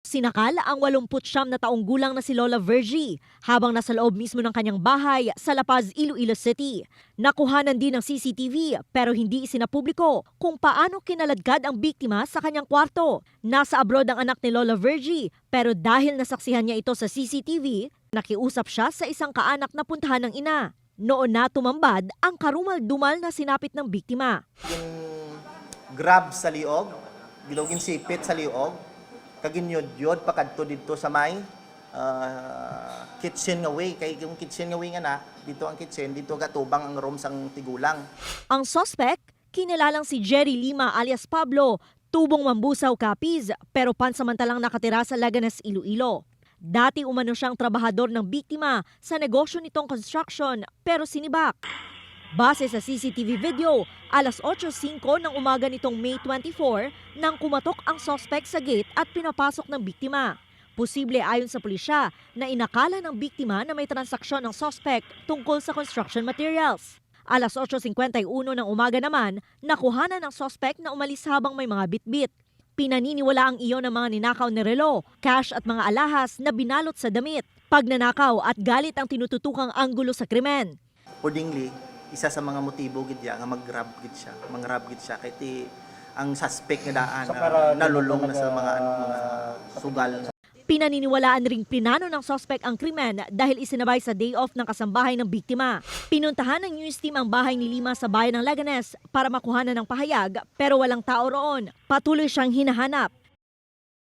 Sinakal ang 89 na taong gulang na si Lola Virgie habang nasa loob mismo ng kanyang bahay sa La Paz, Iloilo City. Nakuhanan din ng CCTV pero hindi isinapubliko kung paano kinaladkad ang biktima sa kanyang kwarto. Nasa abroad ang anak ni Lola Virgie pero dahil nasaksihan niya ito sa CCTV, nakiusap siya sa isang kaanak na puntahan ng ina. Noon na tumambad ang karumal-dumal na sinapit ng biktima. Yung grab sa liog, gilogin sipit sa liog, kaginyod-yod pakadto dito sa may kitchen nga way. Kay yung kitchen nga way nga na, dito ang kitchen, dito gatubang ang room sang tigulang. Ang suspect, kinilalang si Jerry Lima alias Pablo, tubong Mambusaw, Capiz, pero pansamantalang nakatira sa Laganas, Iloilo. Dati umano siyang trabahador ng biktima sa negosyo nitong construction pero sinibak. Base sa CCTV video, alas 8:05 ng umaga nitong May 24 nang kumatok ang suspect sa gate at pinapasok ng biktima. Posible ayon sa pulisya na inakala ng biktima na may transaksyon ng suspect tungkol sa construction materials. Alas 8:51 ng umaga naman, nakuhanan ng suspect na umalis habang may mga bitbit. Pinaniniwala ang iyon ng mga ninakaw ni relo, cash at mga alahas na binalot sa damit. Pagnanakaw at galit ang tinututukang anggulo sa krimen. Accordingly, isa sa mga motibo gid ya nga mag-grab gid siya kay ti ang suspect nga daan nalulong na sa mga sugal. Pinaniniwalaan ring plinano ng suspect ang krimen dahil isinabay sa day off ng kasambahay ng biktima. Pinuntahan ng news team ang bahay ni Lima sa bayan ng Laganes para makuhanan ng pahayag pero walang tao roon. Patuloy siyang hinahanap.